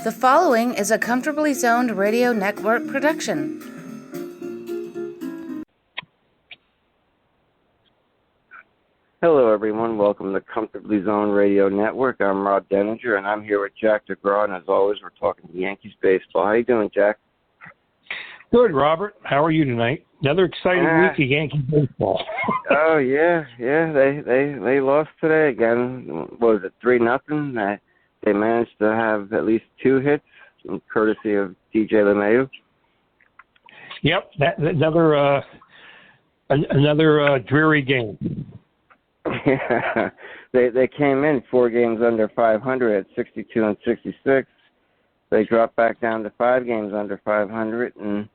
The following is a Comfortably Zoned Radio Network production. Hello, everyone. Welcome to Comfortably Zoned Radio Network. I'm Rob Deininger, and I'm here with Jack DeGraw, and as always, we're talking Yankees baseball. How you doing, Jack? Good, Robert. How are you tonight? Another exciting week of Yankee baseball. Oh, yeah. They lost today again. What was it, 3-0? They managed to have at least 2 hits, courtesy of DJ LeMahieu. Yep, another dreary game. Yeah, they came in 4 games under 500 at 62 and 66. They dropped back down to 5 games under 500 and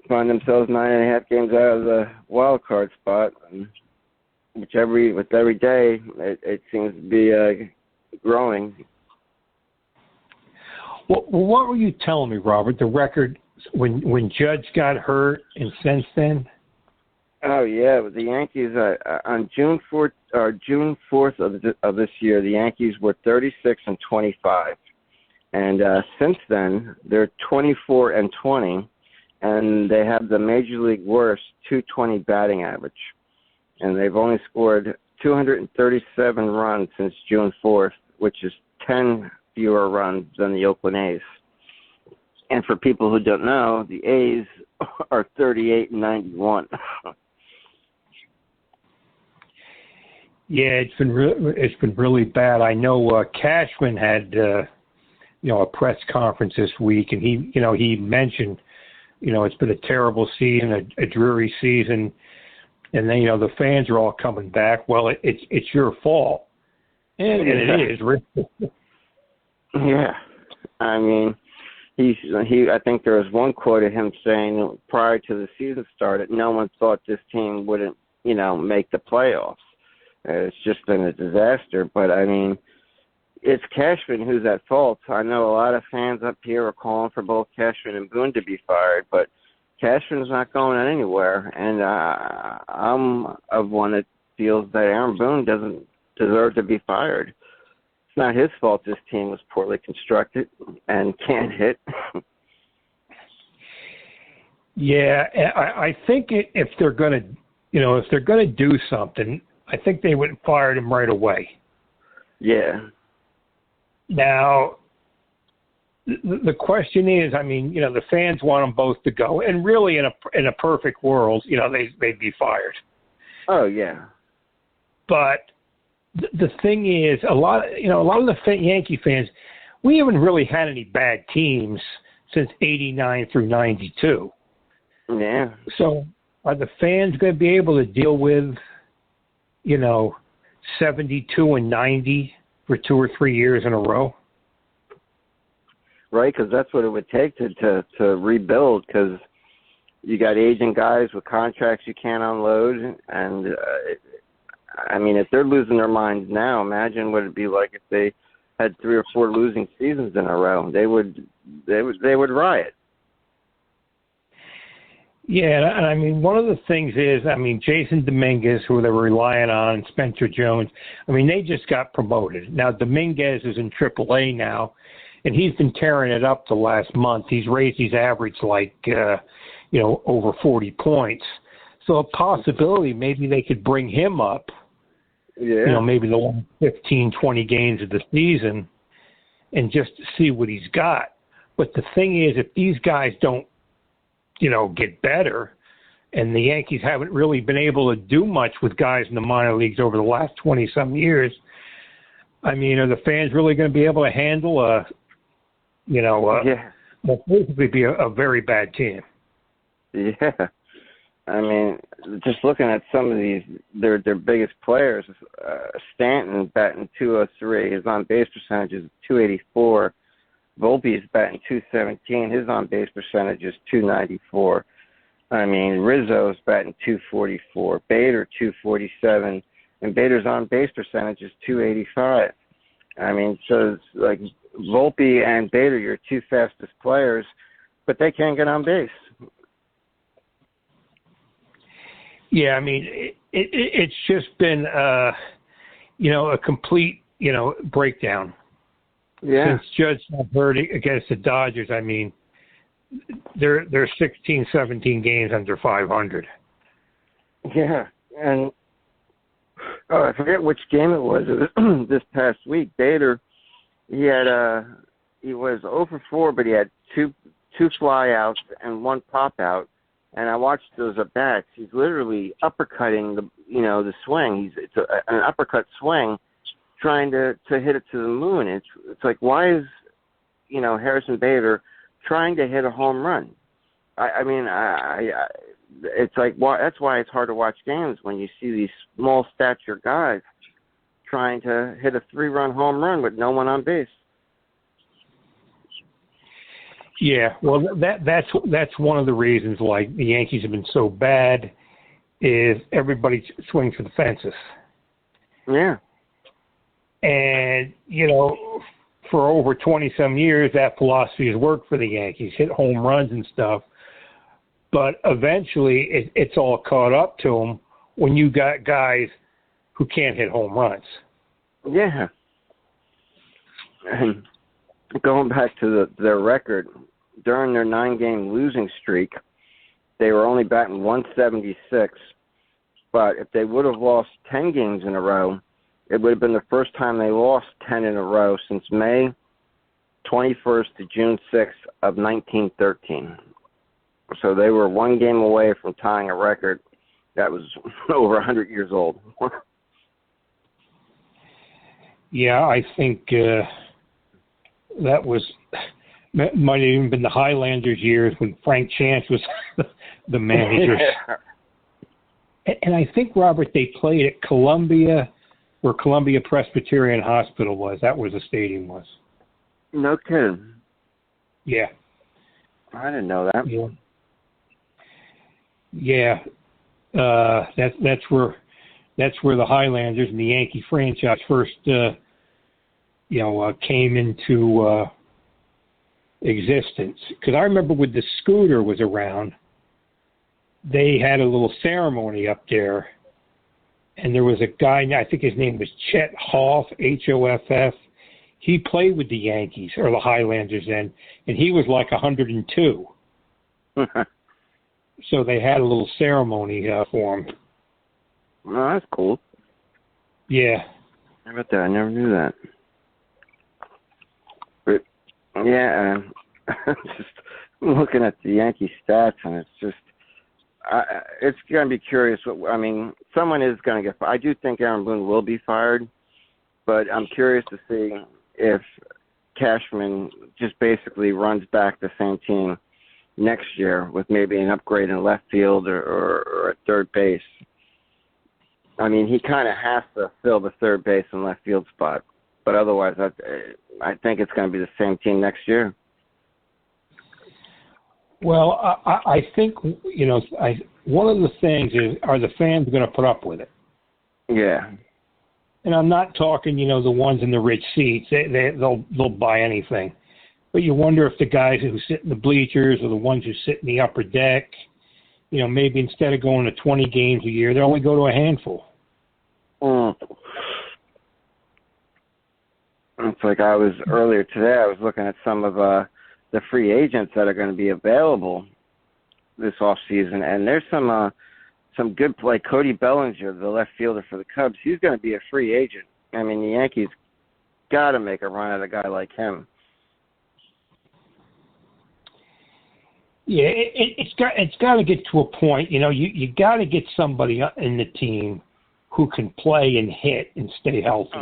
find themselves 9.5 games out of the wild card spot. And with every day, it seems to be growing. Well, what were you telling me, Robert? The record when Judge got hurt and since then? Oh yeah, the Yankees on June 4th of this year, the Yankees were 36 and 25, and since then they're 24 and 20, and they have the major league worst 220 batting average, and they've only scored 237 runs since June 4th, which is 10 fewer runs than the Oakland A's. And for people who don't know, the A's are 38 and 91. Yeah, it's been really bad. I know Cashman had a press conference this week, and he mentioned it's been a terrible season, a dreary season, and then the fans are all coming back. Well, it's your fault, and it is really. Yeah, I mean, I think there was one quote of him saying prior to the season started, no one thought this team wouldn't make the playoffs. It's just been a disaster. But, I mean, it's Cashman who's at fault. I know a lot of fans up here are calling for both Cashman and Boone to be fired, but Cashman's not going anywhere. And I'm of one that feels that Aaron Boone doesn't deserve to be fired. It's not his fault this team was poorly constructed and can't hit. Yeah, I think if they're going to do something, I think they would have fired him right away. Yeah. Now, the question is, I mean, the fans want them both to go, and really, in a perfect world, they'd be fired. Oh yeah. But the thing is, a lot of the Yankee fans, we haven't really had any bad teams since '89 through '92. Yeah. So, are the fans going to be able to deal with 72 and 90 for 2 or 3 years in a row? Right, because that's what it would take to rebuild, because you got aging guys with contracts you can't unload. And, I mean, if they're losing their minds now, imagine what it'd be like if they had 3 or 4 losing seasons in a row. They would riot. Yeah, and I mean, one of the things is, Jason Dominguez, who they were relying on, and Spencer Jones, they just got promoted. Now, Dominguez is in AAA now, and he's been tearing it up the last month. He's raised his average over 40 points. So a possibility, maybe they could bring him up, maybe the last 15, 20 games of the season and just see what he's got. But the thing is, if these guys don't, get better, and the Yankees haven't really been able to do much with guys in the minor leagues over the last 20-some years, are the fans really going to be able to handle what basically be a very bad team? Yeah. Just looking at some of their biggest players, Stanton batting .203, his on-base percentage is .284. Volpe is batting .217. His on-base percentage is .294. Rizzo's batting .244. Bader .247, and Bader's on-base percentage is .285. So it's like Volpe and Bader, your 2 fastest players, but they can't get on base. Yeah, it's just been a complete breakdown. Yeah. Since Judge got hurt against the Dodgers, I mean, they're 16, 17 games under 500. Yeah, and I forget which game it was. It was this past week. Bader, he was 0 for 4, but he had two fly outs and one pop out. And I watched those at bats. He's literally uppercutting the swing. It's an uppercut swing, trying to hit it to the moon. It's like, why is Harrison Bader trying to hit a home run? It's like, that's why it's hard to watch games when you see these small stature guys trying to hit a 3-run home run with no one on base. Yeah, well, that's one of the reasons why the Yankees have been so bad is everybody swings for the fences. Yeah. And, for over 20-some years, that philosophy has worked for the Yankees, hit home runs and stuff. But eventually, it's all caught up to them when you got guys who can't hit home runs. Yeah. And going back to their record, during their 9-game losing streak, they were only batting 176. But if they would have lost 10 games in a row, it would have been the first time they lost 10 in a row since May 21st to June 6th of 1913. So they were 1 game away from tying a record that was over 100 years old. Yeah, I think that might have even been the Highlanders' years when Frank Chance was the manager. Yeah. And I think, Robert, they played at Columbia, where Columbia Presbyterian Hospital was. That where the stadium was. No kidding. Yeah. I didn't know that. Yeah. That's where the Highlanders and the Yankee franchise first came into existence. Because I remember when the scooter was around, they had a little ceremony up there, and there was a guy, I think his name was Chet Hoff, Hoff. He played with the Yankees, or the Highlanders then, and he was like 102. So they had a little ceremony for him. Well, that's cool. Yeah. How about that? I never knew that. But, yeah, just looking at the Yankee stats, and it's just, it's going to be curious. Someone is going to get fired. I do think Aaron Boone will be fired, but I'm curious to see if Cashman just basically runs back the same team next year with maybe an upgrade in left field or at third base. He kind of has to fill the third base and left field spot, but otherwise, I think it's going to be the same team next year. Well, I think, one of the things is, are the fans going to put up with it? Yeah. And I'm not talking, the ones in the rich seats. They'll buy anything. But you wonder if the guys who sit in the bleachers or the ones who sit in the upper deck, maybe instead of going to 20 games a year, they only go to a handful. It's like earlier today, I was looking at some of the free agents that are going to be available this off season, and there's some good, like Cody Bellinger, the left fielder for the Cubs. He's going to be a free agent. The Yankees got to make a run at a guy like him. Yeah, it's got to get to a point. You got to get somebody in the team who can play and hit and stay healthy.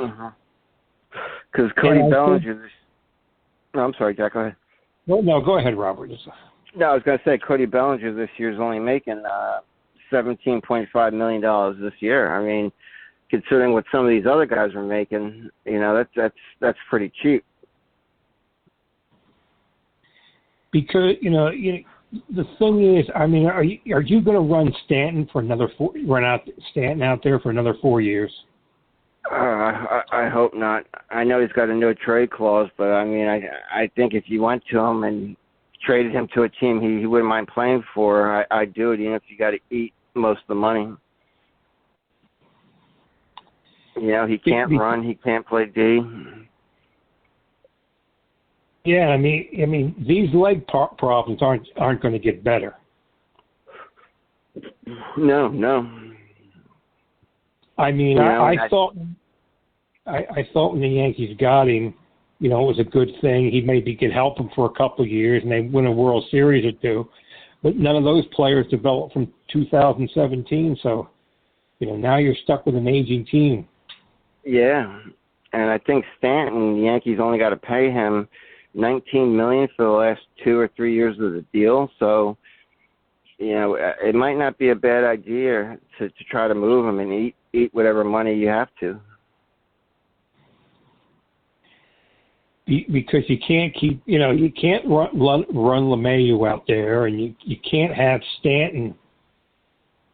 Because Cody Bellinger. No, I'm sorry, Jack. Go ahead. No, go ahead, Robert. No, I was going to say Cody Bellinger this year is only making $17.5 million this year. Considering what some of these other guys are making, that's pretty cheap. Because the thing is, are you going to run Stanton for Stanton out there for another 4 years? I hope not. I know he's got a no trade clause, but I think if you went to him and traded him to a team he wouldn't mind playing for, I'd do it, even if you got to eat most of the money. He can't run, he can't play D. Yeah, I mean, these leg problems aren't going to get better. No, no. I mean, I thought when the Yankees got him, it was a good thing. He maybe could help them for a couple of years, and they win a World Series or two. But none of those players developed from 2017, so now you're stuck with an aging team. Yeah, and I think Stanton, the Yankees only got to pay him $19 million for the last 2 or 3 years of the deal. So, it might not be a bad idea to try to move him and eat whatever money you have to. Because you can't keep, you can't run LeMahieu out there, and you can't have Stanton.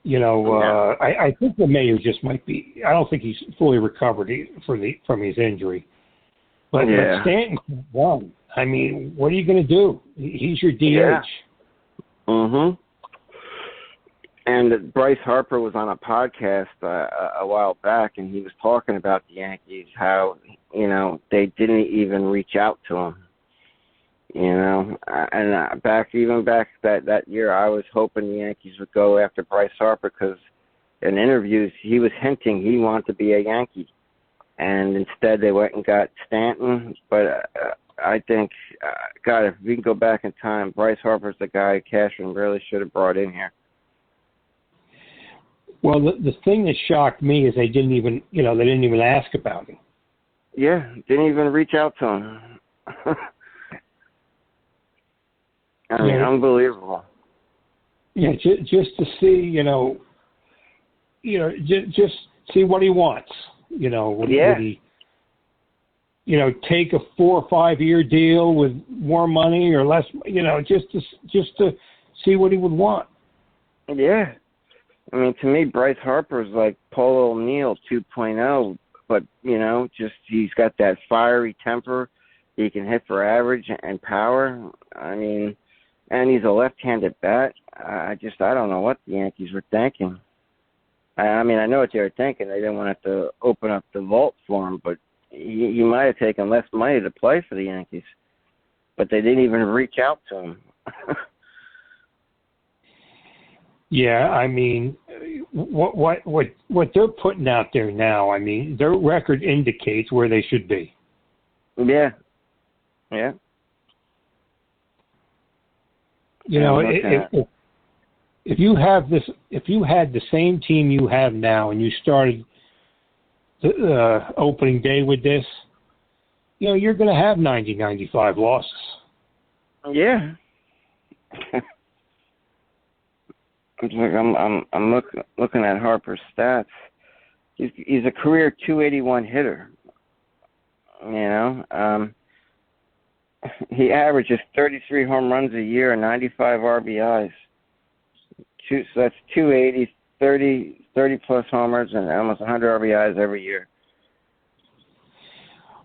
I think LeMahieu just might be. I don't think he's fully recovered from his injury. But Stanton can't run. I mean, what are you going to do? He's your DH. Yeah. Mm-hmm. And Bryce Harper was on a podcast a while back, and he was talking about the Yankees, how, they didn't even reach out to him. And back that year, I was hoping the Yankees would go after Bryce Harper because in interviews he was hinting he wanted to be a Yankee. And instead they went and got Stanton. But I think, God, if we can go back in time, Bryce Harper's the guy Cashman really should have brought in here. Well, the thing that shocked me is they didn't even ask about him. Yeah, didn't even reach out to him. I mean, unbelievable. Yeah, just to see, just see what he wants. Would he, take a 4 or 5 year deal with more money or less? Just to see what he would want. Yeah. I mean, to me, Bryce Harper's like Paul O'Neill 2.0, but, just he's got that fiery temper. He can hit for average and power. I mean, and he's a left-handed bat. I don't know what the Yankees were thinking. I mean, I know what they were thinking. They didn't want to open up the vault for him, but he might have taken less money to play for the Yankees. But they didn't even reach out to him. Yeah, I mean, what they're putting out there now, I mean, their record indicates where they should be. Yeah. Yeah. If you had the same team you have now and you started the opening day with this, you're going to have 90, 95 losses. Yeah. I'm looking at Harper's stats. He's a career 281 hitter. He averages 33 home runs a year and 95 RBIs. So that's 280, 30 plus homers and almost 100 RBIs every year.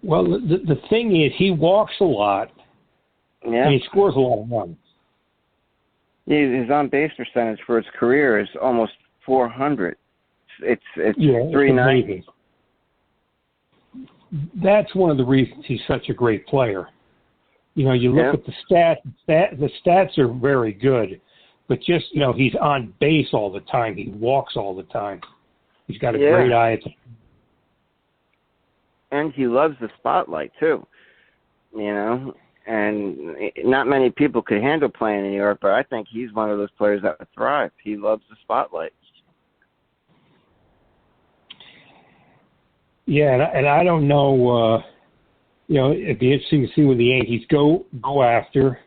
Well, the thing is, he walks a lot, and he scores a lot of runs. His on-base percentage for his career is almost 400. It's 390. That's one of the reasons he's such a great player. You look at the stats. The stats are very good, but just he's on base all the time. He walks all the time. He's got a great eye. And he loves the spotlight too. And not many people could handle playing in New York, but I think he's one of those players that would thrive. He loves the spotlight. Yeah, and I don't know, it'd be interesting to see what the Yankees go after.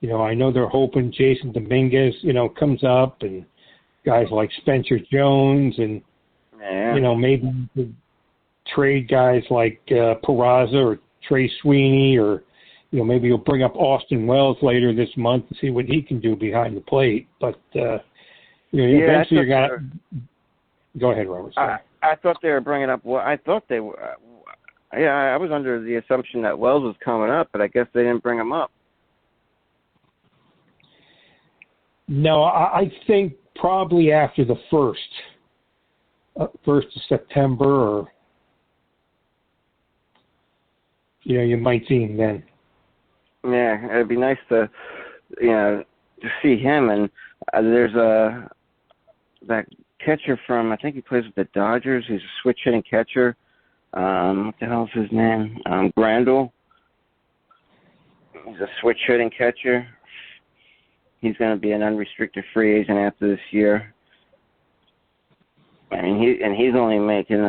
I know they're hoping Jason Dominguez, comes up, and guys like Spencer Jones, and, maybe you could trade guys like Peraza or Trey Sweeney, or, maybe you'll bring up Austin Wells later this month and see what he can do behind the plate. But, eventually you're going to – go ahead, Robert. I thought they were bringing up – I thought they were I was under the assumption that Wells was coming up, but I guess they didn't bring him up. No, I think probably after the 1st of September, or, you might see him then. Yeah, it'd be nice to, to see him. And there's that catcher from, I think he plays with the Dodgers. He's a switch hitting catcher. What the hell's his name? Grandal. He's a switch hitting catcher. He's going to be an unrestricted free agent after this year. I mean, he's only making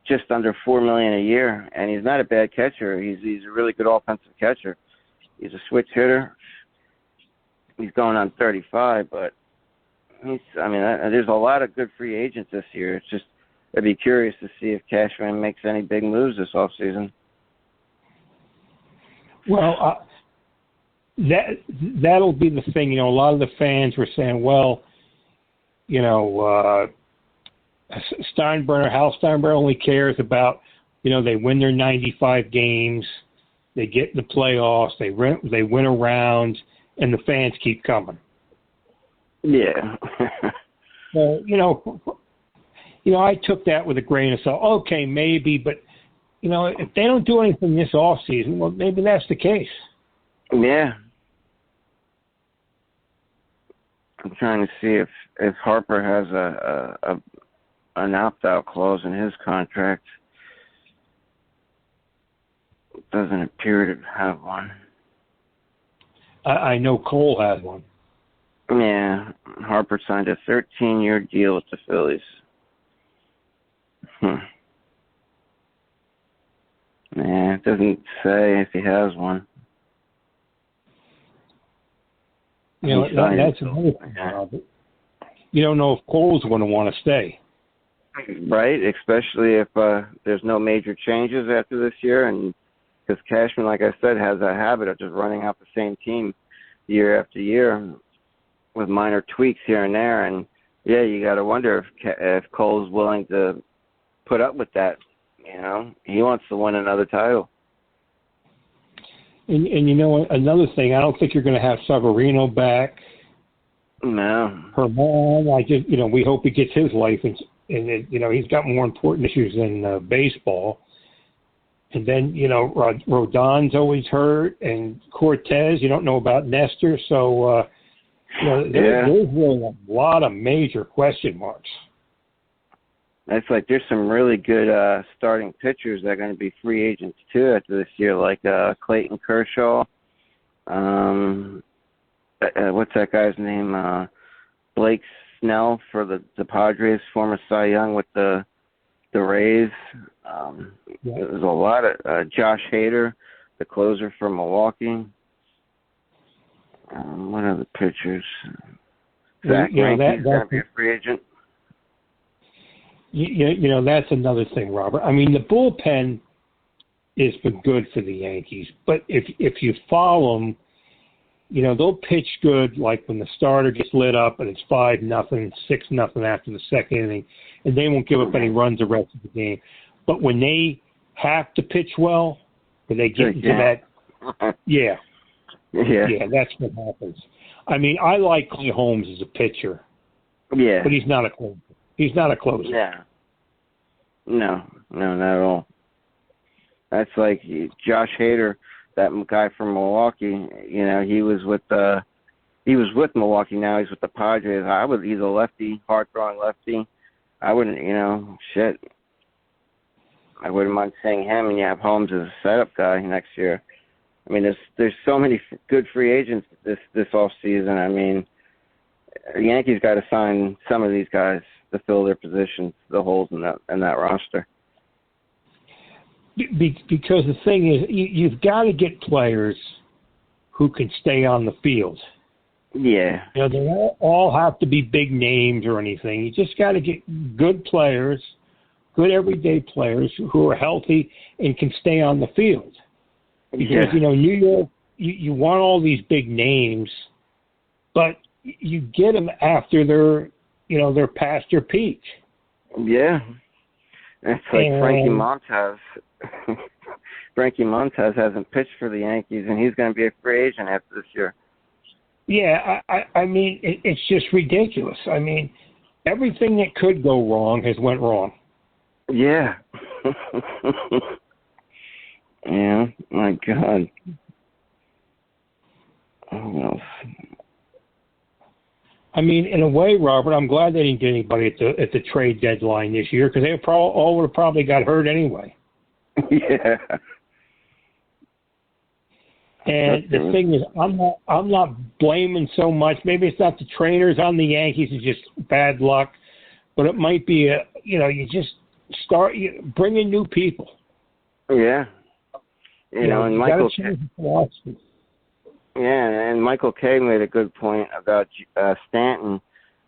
just under $4 million a year, and he's not a bad catcher. He's a really good offensive catcher. He's a switch hitter. He's going on 35, but there's a lot of good free agents this year. It's just, I'd be curious to see if Cashman makes any big moves this offseason. Well, that'll be the thing. A lot of the fans were saying, well, Hal Steinbrenner only cares about, they win their 95 games, they get in the playoffs, they win a round, and the fans keep coming. Yeah. I took that with a grain of salt. Okay, maybe, but, if they don't do anything this off season, well, maybe that's the case. Yeah. I'm trying to see if Harper has an opt-out clause in his contract. It doesn't appear to have one. I know Cole has one. Yeah, Harper signed a 13-year deal with the Phillies. Yeah, it doesn't say if he has one. That's another thing, Robert. You don't know if Cole's going to want to stay. Right, especially if there's no major changes after this year, and because Cashman, like I said, has a habit of just running out the same team year after year with minor tweaks here and there, and yeah, you got to wonder if Cole's willing to put up with that. He wants to win another title. And another thing, I don't think you're going to have Severino back. No. Herman, we hope he gets his life, and he's got more important issues than baseball. And then, Rodon's always hurt, and Cortez, you don't know about Nestor, so there's really a lot of major question marks. It's like there's some really good starting pitchers that are going to be free agents too after this year, like Clayton Kershaw. What's that guy's name? Blake Snell for the Padres, former Cy Young with the Rays. There's a lot of Josh Hader, the closer for Milwaukee. What are the pitchers? Zach Greinke's going to be a free agent. That's another thing, Robert. I mean, the bullpen has been good for the Yankees, but if you follow them, they'll pitch good, like when the starter gets lit up and it's 5-0, 6-0 after the second inning, and they won't give up any runs the rest of the game. But when they have to pitch well, when they get into that, that's what happens. I mean, I like Clay Holmes as a pitcher, but he's not a closer. He's not a closer. Yeah. No, not at all. That's like Josh Hader, that guy from Milwaukee. He was with Milwaukee. Now he's with the Padres. He's a lefty, hard-throwing lefty. I wouldn't, I wouldn't mind seeing him, and you have Holmes as a setup guy next year. I mean, there's so many good free agents this off season. I mean, the Yankees got to sign some of these guys to fill their positions, the holes in that roster. Because the thing is, you've got to get players who can stay on the field. Yeah. They don't all have to be big names or anything. You just got to get good players, good everyday players who are healthy and can stay on the field. Because, New York, you want all these big names, but you get them after they're past their peak. Yeah. It's like Frankie Montas. Frankie Montas hasn't pitched for the Yankees, and he's going to be a free agent after this year. Yeah, I mean, it's just ridiculous. I mean, everything that could go wrong has went wrong. Yeah. Yeah, my God. Who else? I mean, in a way, Robert, I'm glad they didn't get anybody at the trade deadline this year because they all would have probably got hurt anyway. Yeah. And the thing is, I'm not blaming so much. Maybe it's not the trainers on the Yankees; it's just bad luck. But it might be you just bring in new people. Yeah. You know, and Michael. Yeah, and Michael Kay made a good point about Stanton,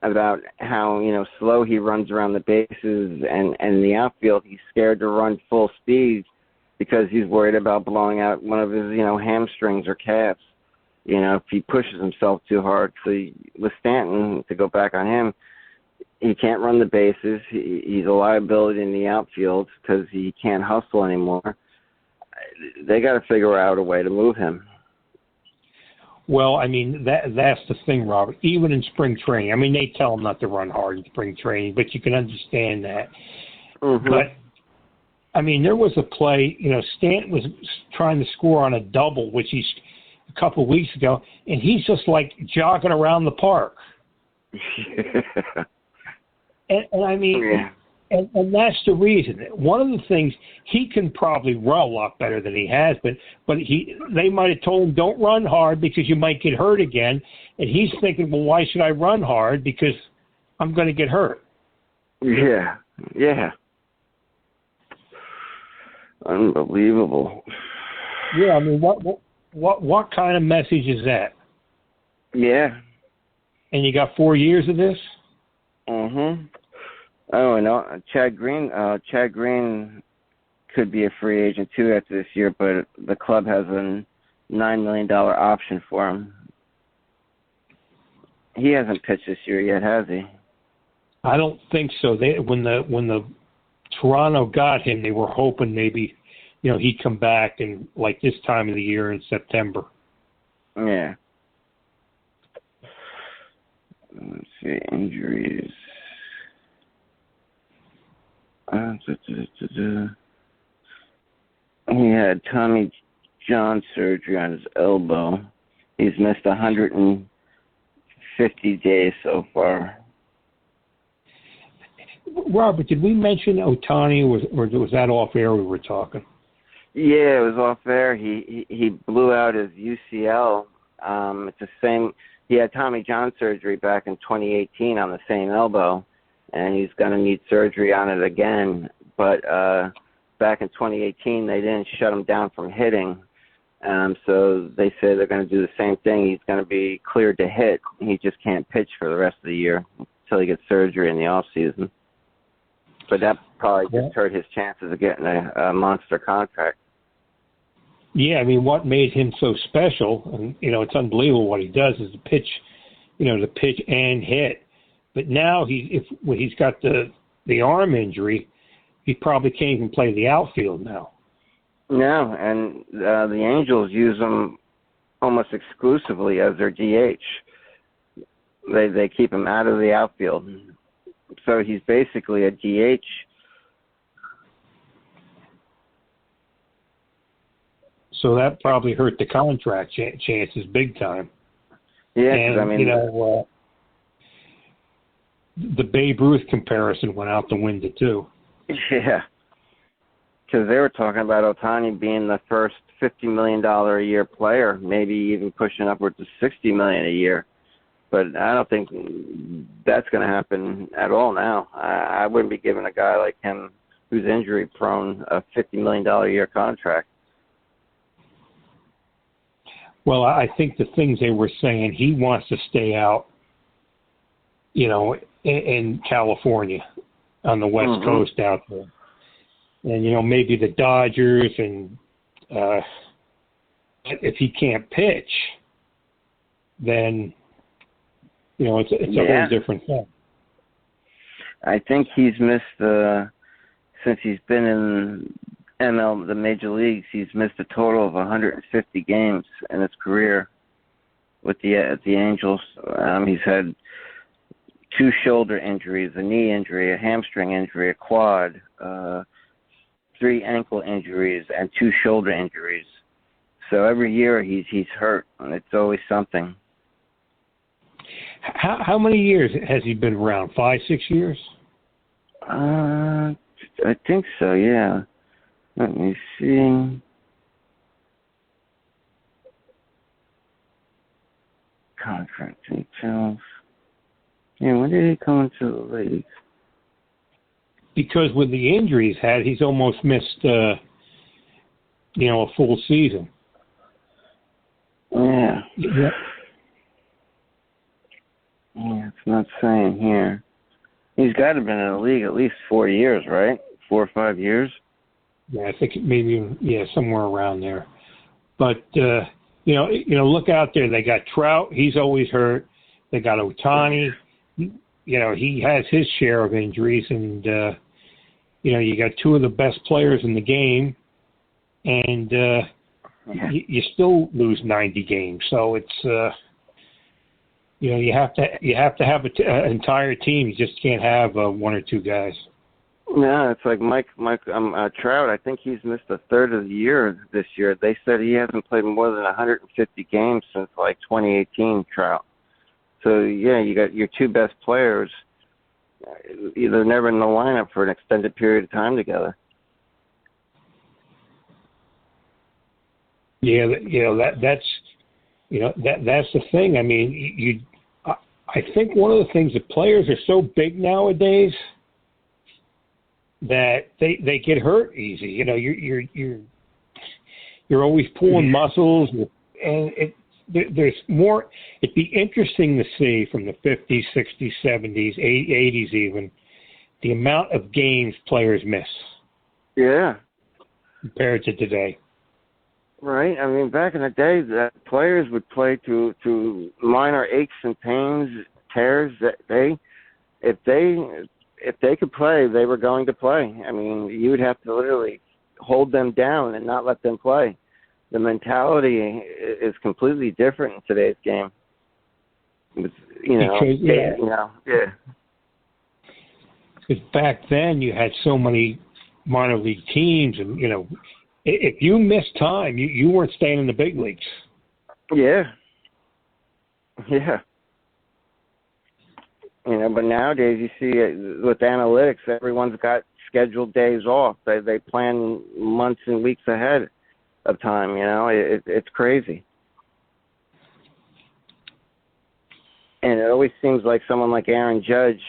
about how, slow he runs around the bases, and in the outfield he's scared to run full speed because he's worried about blowing out one of his, hamstrings or calves, if he pushes himself too hard. So with Stanton, to go back on him, he can't run the bases. He's a liability in the outfield because he can't hustle anymore. They got to figure out a way to move him. Well, I mean, that's the thing, Robert. Even in spring training, I mean, they tell him not to run hard in spring training, but you can understand that. Mm-hmm. But, I mean, there was a play, Stanton was trying to score on a double, which he's a couple of weeks ago, and he's just like jogging around the park. Yeah. And I mean, yeah. And that's the reason. One of the things, he can probably run a lot better than he has, but they might have told him, don't run hard because you might get hurt again. And he's thinking, well, why should I run hard? Because I'm going to get hurt. Yeah, yeah. Unbelievable. Yeah, I mean, what kind of message is that? Yeah. And you got 4 years of this? Mm-hmm. Oh, and Chad Green could be a free agent too after this year, but the club has a $9 million option for him. He hasn't pitched this year yet, has he? I don't think so. When the Toronto got him, they were hoping maybe, he'd come back in like this time of the year in September. Yeah. Let's see, injuries. He had Tommy John surgery on his elbow. He's missed 150 days so far. Robert, did we mention Ohtani, or was that off air we were talking? Yeah, it was off air. He blew out his UCL. It's the same. He had Tommy John surgery back in 2018 on the same elbow, and he's going to need surgery on it again. But back in 2018, they didn't shut him down from hitting. So they say they're going to do the same thing. He's going to be cleared to hit. He just can't pitch for the rest of the year until he gets surgery in the off season. But that probably just hurt his chances of getting a monster contract. Yeah, I mean, what made him so special, and, it's unbelievable what he does, is to pitch and hit. But now when he's got the arm injury, he probably can't even play the outfield now. No, and the Angels use him almost exclusively as their DH. They keep him out of the outfield. So he's basically a DH. So that probably hurt the contract chances big time. Yeah, and, I mean, the Babe Ruth comparison went out the window too. Yeah, because they were talking about Ohtani being the first $50 million a year player, maybe even pushing upwards to $60 million a year. But I don't think that's going to happen at all now. I wouldn't be giving a guy like him, who's injury prone, a $50 million a year contract. Well, I think the things they were saying, he wants to stay out, in California on the West Coast out there. And, maybe the Dodgers, and if he can't pitch, then, it's a whole different thing. I think he's missed, since he's been in the major leagues, he's missed a total of 150 games in his career with the Angels. He's had 2 shoulder injuries, a knee injury, a hamstring injury, a quad, 3 ankle injuries, and 2 shoulder injuries. So every year he's hurt, and it's always something. How many years has he been around? 5, 6 years? I think so. Yeah. Let me see. Contract details. Yeah, when did he come into the league? Because with the injuries he's almost missed, a full season. Yeah. Yeah. Yeah, it's not saying here. He's got to have been in the league at least 4 years, right? 4 or 5 years. Yeah, I think maybe somewhere around there. But look out there. They got Trout. He's always hurt. They got Ohtani. He has his share of injuries, and you got two of the best players in the game, and you still lose 90 games. So it's you have to have an entire team. You just can't have one or two guys. No, it's like Mike Trout. I think he's missed a third of the year this year. They said he hasn't played more than 150 games since like 2018. Trout. So yeah, you got your two best players. They're never in the lineup for an extended period of time together. Yeah, that's the thing. I mean, I think one of the things that players are so big nowadays that they get hurt easy. You're always pulling muscles, and there's more. It'd be interesting to see from the 50s, 60s, 70s, 80s even, the amount of games players miss. Yeah. Compared to today. Right. I mean, back in the day, the players would play to minor aches and pains, tears. If they could play, they were going to play. I mean, you would have to literally hold them down and not let them play. The mentality is completely different in today's game. Because back then you had so many minor league teams, and if you missed time, you weren't staying in the big leagues. Yeah. Yeah. But nowadays you see it with analytics, everyone's got scheduled days off. They plan months and weeks ahead of time. It's crazy. And it always seems like someone like Aaron Judge,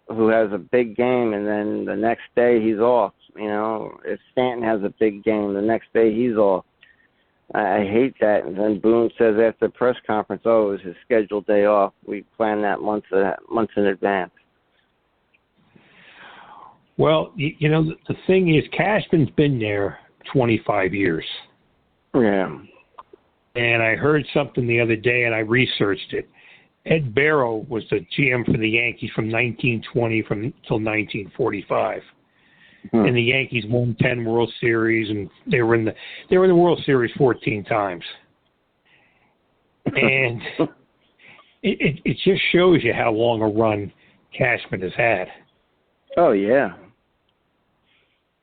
who has a big game, and then the next day he's off. If Stanton has a big game, the next day he's off. I hate that. And then Boone says after the press conference, it was his scheduled day off. We planned that months in advance. Well, the thing is, Cashman's been there 25 years. Yeah. And I heard something the other day, and I researched it. Ed Barrow was the GM for the Yankees from 1920 until 1945. And the Yankees won 10 World Series, and they were in the World Series 14 times. And it just shows you how long a run Cashman has had. Oh yeah.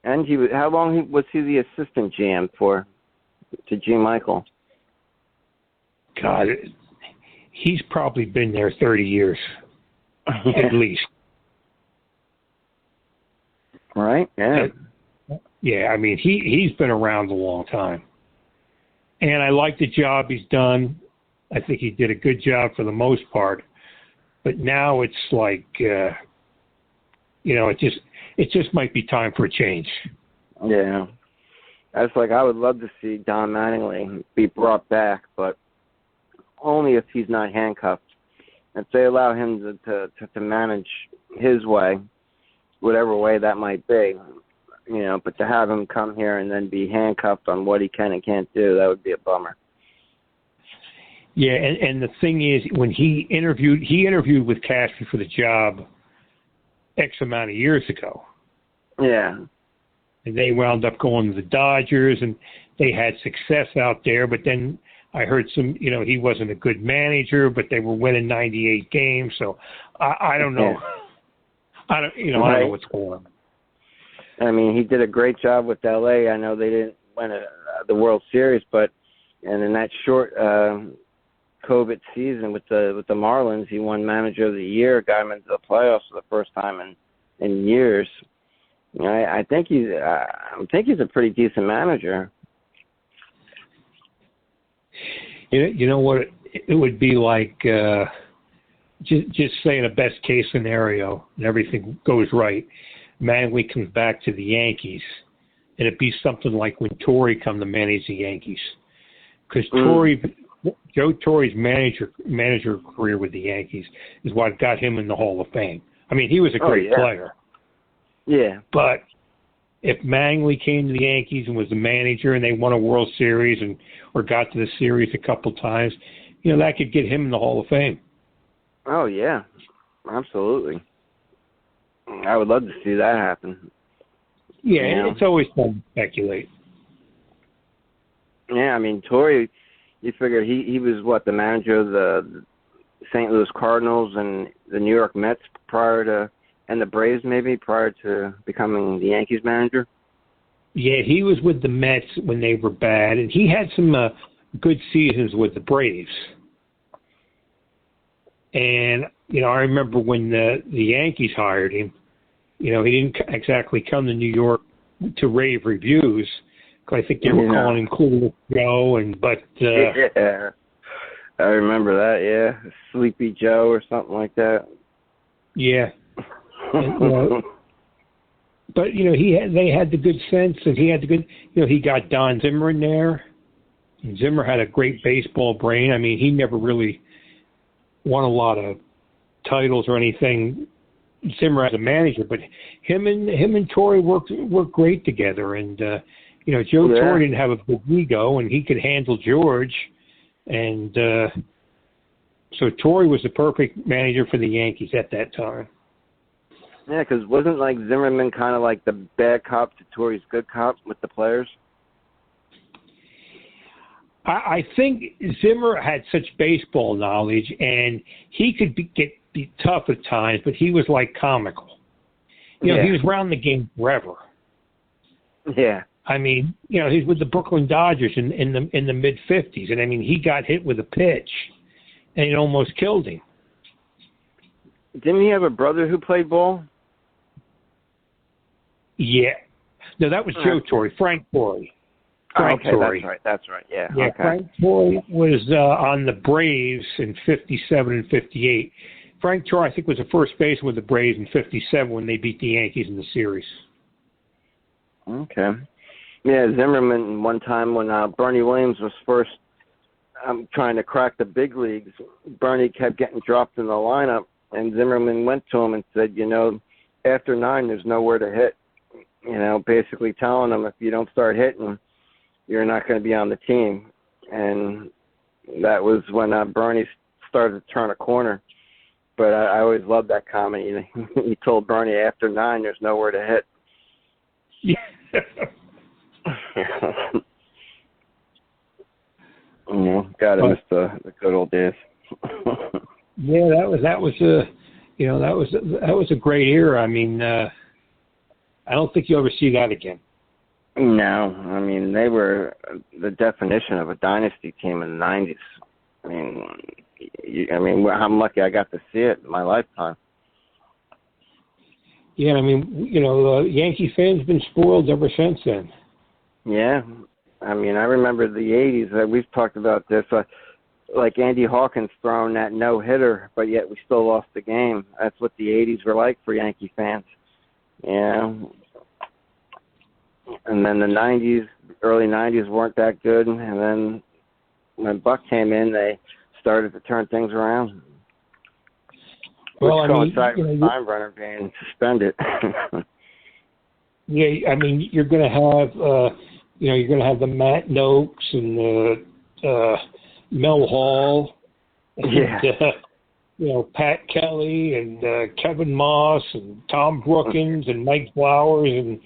And how long was he the assistant GM for to G. Michael? God, he's probably been there 30 years at least. Right? Yeah. Yeah, I mean, he's been around a long time. And I like the job he's done. I think he did a good job for the most part. But now it's like, it just might be time for a change. Yeah. That's like, I would love to see Don Mattingly be brought back, but only if he's not handcuffed. If they allow him to manage his way, whatever way that might be, but to have him come here and then be handcuffed on what he can and can't do, that would be a bummer. Yeah, and the thing is, when he interviewed with Cashman for the job X amount of years ago. Yeah. And they wound up going to the Dodgers, and they had success out there, but then I heard he wasn't a good manager, but they were winning 98 games, so I don't know. Yeah. I don't know what's going on. I mean, he did a great job with L.A. I know they didn't win the World Series, but And in that short COVID season with the Marlins, he won Manager of the Year, got him into the playoffs for the first time in years. I think he's a pretty decent manager. You know what it would be like. Just say in a best case scenario and everything goes right, Manley comes back to the Yankees, and it'd be something like when Torre come to manage the Yankees, because Joe Torre's manager career with the Yankees is what got him in the Hall of Fame. I mean, he was a great player. Yeah. But if Manley came to the Yankees and was the manager and they won a World Series or got to the series a couple times, that could get him in the Hall of Fame. Oh, yeah. Absolutely. I would love to see that happen. Yeah, it's always fun to speculate. Yeah, I mean, Torre, you figure he was, the manager of the St. Louis Cardinals and the New York Mets and the Braves maybe prior to becoming the Yankees manager? Yeah, he was with the Mets when they were bad, and he had some good seasons with the Braves. And, I remember when the Yankees hired him, he didn't exactly come to New York to rave reviews, because I think they were calling him Cool Joe, yeah, I remember that, yeah. Sleepy Joe or something like that. Yeah. And, but, they had the good sense, and he had the good, he got Don Zimmer in there. And Zimmer had a great baseball brain. I mean, he never really won a lot of titles or anything, Zimmer as a manager, but him and Torre worked great together. And Joe Torre didn't have a big ego, and he could handle George, and so Torre was the perfect manager for the Yankees at that time. Yeah, because wasn't Zimmerman kind of like the bad cop to Torre's good cop with the players? I think Zimmer had such baseball knowledge, and he could be tough at times, but he was comical. He was around the game forever. Yeah. I mean, he's with the Brooklyn Dodgers in the mid '50s, and I mean, he got hit with a pitch, and it almost killed him. Didn't he have a brother who played ball? Yeah. No, that was Joe Torre, Frank Torre. Frank Torre. That's right. Yeah. Okay. Frank Torre was on the Braves in '57 and '58. Frank Torre, I think, was the first baseman with the Braves in '57 when they beat the Yankees in the series. Okay. Yeah, Zimmerman, one time when Bernie Williams was first trying to crack the big leagues, Bernie kept getting dropped in the lineup, and Zimmerman went to him and said, after 9, there's nowhere to hit. Basically telling him if you don't start hitting, you're not going to be on the team. And that was when Bernie started to turn a corner. But I always loved that comment. He told Bernie after 9, there's nowhere to hit. Yeah. Gotta miss the good old days. Yeah, that was a great era. I mean, I don't think you'll ever see that again. No, I mean, they were the definition of a dynasty team in the 90s. I mean, I'm lucky I got to see it in my lifetime. Yeah, I mean, Yankee fans been spoiled ever since then. Yeah, I mean, I remember the 80s. We've talked about this. Like Andy Hawkins throwing that no-hitter, but yet we still lost the game. That's what the 80s were like for Yankee fans. Yeah. And then the 90s, early 90s weren't that good. And then when Buck came in, they started to turn things around. Well, which coincided with Steinbrenner being suspended. Yeah, I mean, you're going to have, you're going to have the Matt Noakes and the Mel Hall, and, Pat Kelly and Kevin Moss and Tom Brookins and Mike Flowers and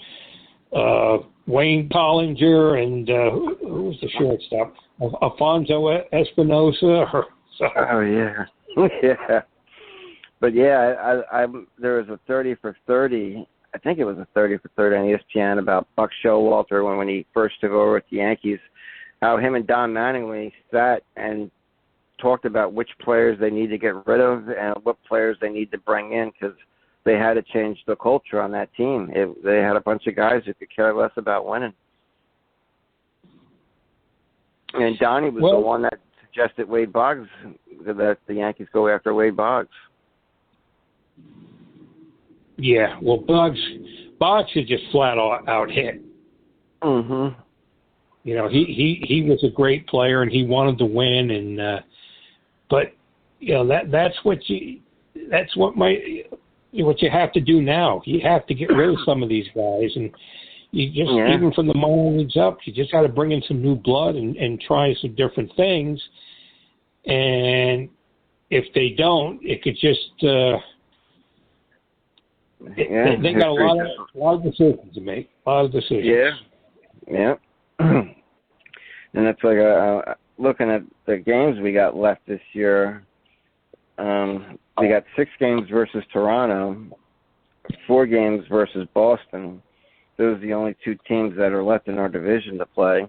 Wayne Collinger and who was the shortstop? Alfonso Espinosa. Oh yeah, yeah. But yeah, I there was a 30 for 30. I think it was a 30 for 30 on ESPN about Buck Showalter when he first took over with the Yankees. how him and Don Mattingly sat and talked about which players they need to get rid of and what players they need to bring in, because they had to change the culture on that team. They had a bunch of guys who could care less about winning. And Donnie was the one that suggested Wade Boggs, that the Yankees go after Wade Boggs. Yeah, well, Boggs should just flat out hit. Mm-hmm. You know, he was a great player and he wanted to win, and but you know that's what you have to do now. You have to get rid of some of these guys, and you just even from the minor leagues up, you just got to bring in some new blood and try some different things. And if they don't, it could just they got a lot of decisions to make. A lot of decisions. Yeah. And that's like looking at the games we got left this year. We got 6 games versus Toronto, 4 games versus Boston. Those are the only 2 teams that are left in our division to play.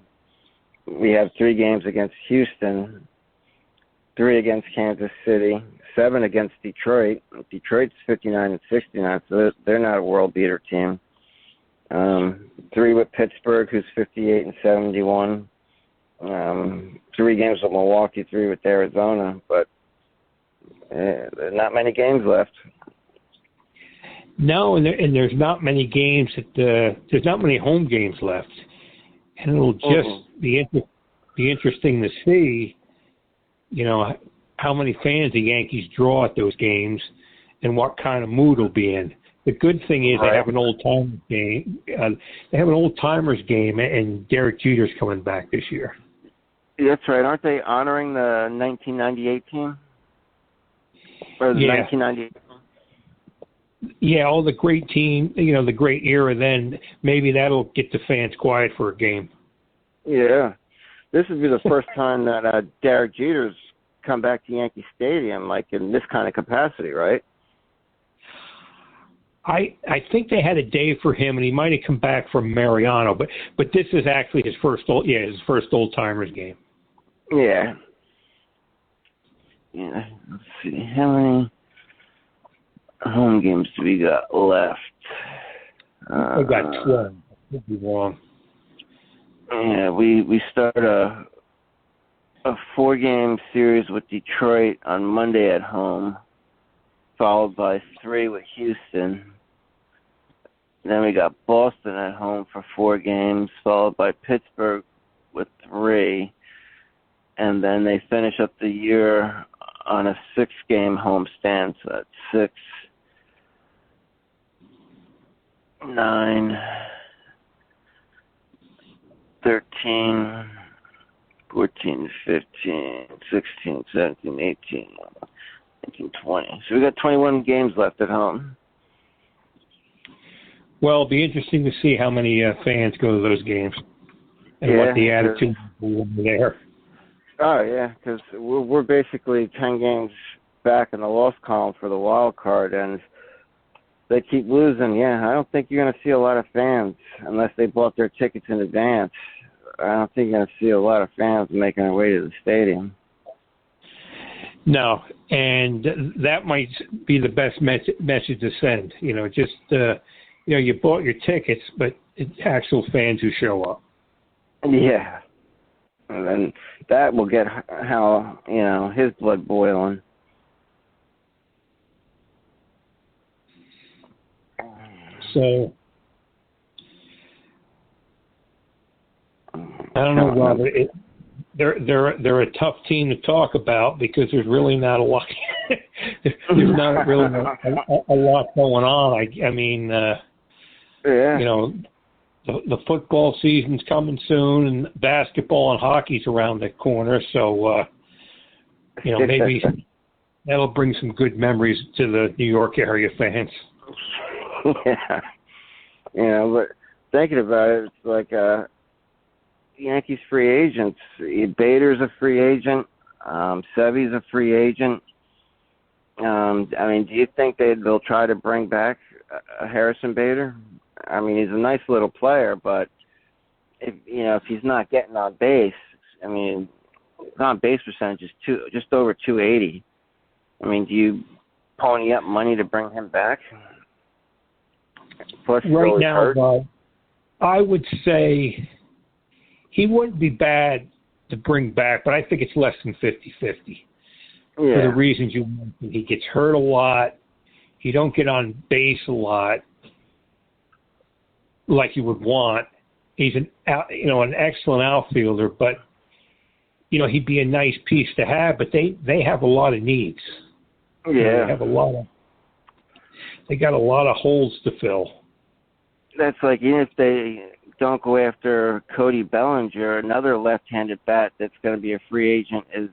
We have 3 games against Houston, 3 against Kansas City, 7 against Detroit. Detroit's 59-69, so they're not a world beater team. 3 with Pittsburgh, who's 58-71. 3 games with Milwaukee, 3 with Arizona, but not many games left. No, and there's not many games there's not many home games left, and it'll just be interesting to see, you know, how many fans the Yankees draw at those games, and what kind of mood will be in. The good thing is they have an old timers game. They have an old timers game, and Derek Jeter's coming back this year. That's right. Aren't they honoring the 1998 team? Or the 1998? Yeah, all the great team, you know, the great era. Then maybe that'll get the fans quiet for a game. Yeah, this would be the first time that Derek Jeter's come back to Yankee Stadium, like in this kind of capacity, right? I think they had a day for him, and he might have come back from Mariano, but this is actually his first old timers game. Yeah. Let's see, how many home games do we got left? We got 12. Could be wrong. Yeah, we start a 4-game series with Detroit on Monday at home, followed by 3 with Houston. Then we got Boston at home for 4 games, followed by Pittsburgh with 3. And then they finish up the year on a 6-game homestand. So that's 6, 9, 13, 14, 15, 16, 17, 18, 19, 20. So we got 21 games left at home. Well, it'll be interesting to see how many fans go to those games and what the attitude will be there. Oh, yeah, because we're basically 10 games back in the loss column for the wild card, and they keep losing. Yeah, I don't think you're going to see a lot of fans unless they bought their tickets in advance. I don't think you're going to see a lot of fans making their way to the stadium. No, and that might be the best message to send. You know, just you bought your tickets, but it's actual fans who show up. Yeah, and then that will get how his blood boiling. So I don't know, Robert. They're a tough team to talk about because there's really not a lot. There's not really a lot going on. I mean, the football season's coming soon, and basketball and hockey's around the corner. So, maybe that'll bring some good memories to the New York area fans. Yeah, but thinking about it, it's like Yankees free agents. Bader's a free agent. Sevy's a free agent. Do you think they'll try to bring back Harrison Bader? I mean, he's a nice little player, but if he's not getting on base, I mean, on base percentage is just over 280. I mean, do you pony up money to bring him back? Plus, Right now, hurt. I would say he wouldn't be bad to bring back, but I think it's less than 50-50. For the reasons you mentioned. He gets hurt a lot. He don't get on base a lot like you would want. He's an excellent outfielder, but he'd be a nice piece to have. But they have a lot of needs. Yeah, they have they got a lot of holes to fill. That's like, even if they don't go after Cody Bellinger, another left-handed bat that's going to be a free agent is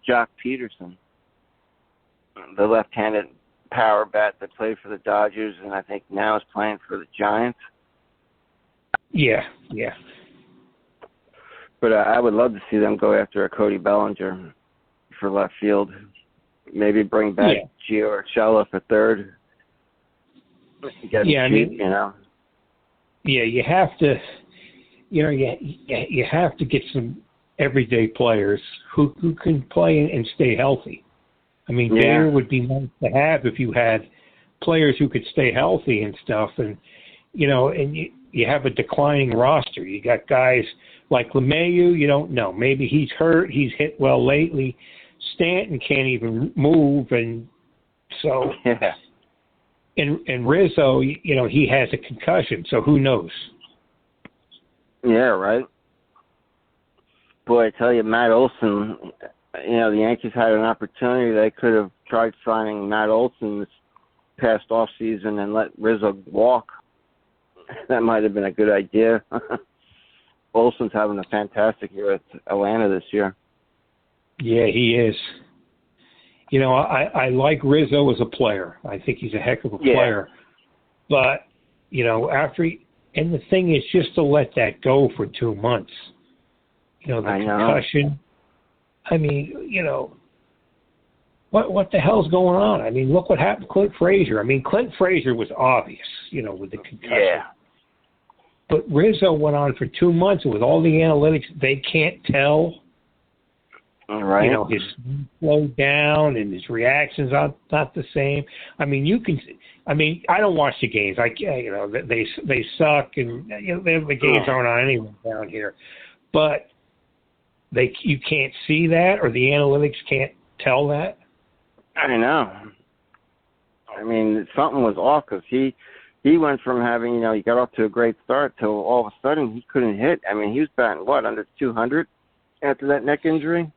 Jock Peterson, the left-handed power bat that played for the Dodgers and I think now is playing for the Giants. Yeah. But I would love to see them go after a Cody Bellinger for left field. Maybe bring back Gio Urshela for third. Yeah, you have to, you have to get some everyday players who can play and stay healthy. I mean, Bader would be nice to have if you had players who could stay healthy and stuff. And, and you have a declining roster. You got guys like LeMahieu, you don't know. Maybe he's hurt. He's hit well lately. Stanton can't even move. And so, and Rizzo, he has a concussion. So who knows? Yeah, right. Boy, I tell you, Matt Olson, the Yankees had an opportunity. They could have tried signing Matt Olson this past offseason and let Rizzo walk. That might have been a good idea. Olson's having a fantastic year at Atlanta this year. Yeah, he is. I like Rizzo as a player. I think he's a heck of a player. But, after and the thing is just to let that go for 2 months. The concussion. I mean, what the hell's going on? I mean, look what happened to Clint Frazier. I mean, Clint Frazier was obvious, with the concussion. Yeah. But Rizzo went on for 2 months, and with all the analytics, they can't tell. Right. His slowed down and his reactions are not the same. I mean, I don't watch the games. They suck, and the games aren't on anyone down here. But you can't see that, or the analytics can't tell that. I know. I mean, something was off because he went from having, he got off to a great start to all of a sudden he couldn't hit. I mean, he was batting, under 200 after that neck injury?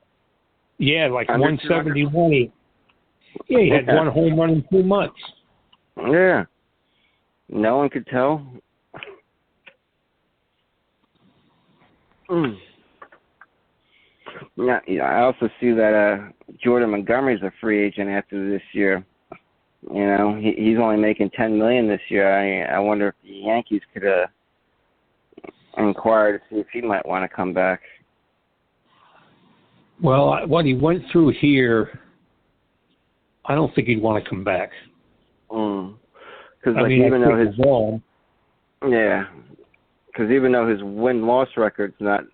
Yeah, like 171. He had one home run in 2 months. Yeah. No one could tell. Yeah, I also see that Jordan Montgomery's a free agent after this year. He's only making $10 million this year. I wonder if the Yankees could inquire to see if he might want to come back. Well, what he went through here, I don't think he'd want to come back. Because even though his win-loss record's not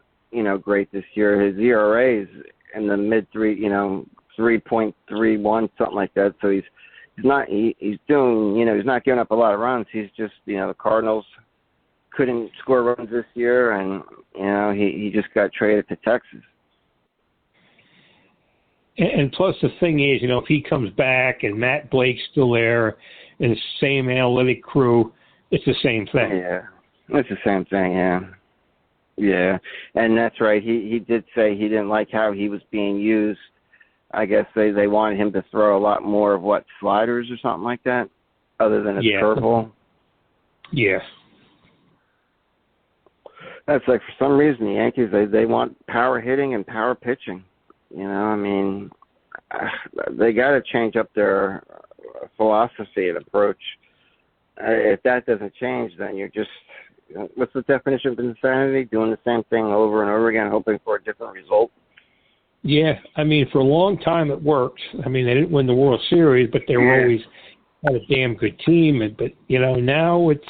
great this year, his ERA is in the mid 3.31, something like that. So he's not giving up a lot of runs. He's just the Cardinals couldn't score runs this year, and he just got traded to Texas. And plus the thing is, if he comes back and Matt Blake's still there and the same analytic crew, it's the same thing. Yeah, it's the same thing, yeah. Yeah, and that's right. He did say he didn't like how he was being used. I guess they wanted him to throw a lot more of, sliders or something like that, other than his curveball. Yeah. That's like, for some reason, the Yankees, they want power hitting and power pitching. I mean, they got to change up their philosophy and approach. If that doesn't change, then you're just, what's the definition of insanity? Doing the same thing over and over again, hoping for a different result. Yeah, I mean, for a long time it worked. I mean, they didn't win the World Series, but they were always had a damn good team. But now it's,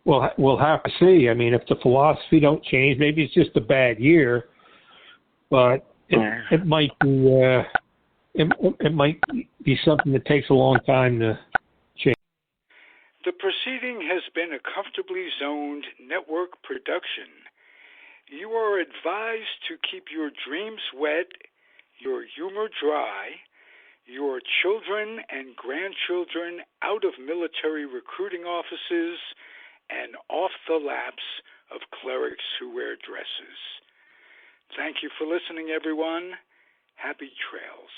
we'll have to see. I mean, if the philosophy don't change, maybe it's just a bad year. but it might be it might be something that takes a long time to change. The proceeding has been a Comfortably Zoned network production. You are advised to keep your dreams wet, your humor dry, your children and grandchildren out of military recruiting offices and off the laps of clerics who wear dresses. Thank you for listening, everyone. Happy trails.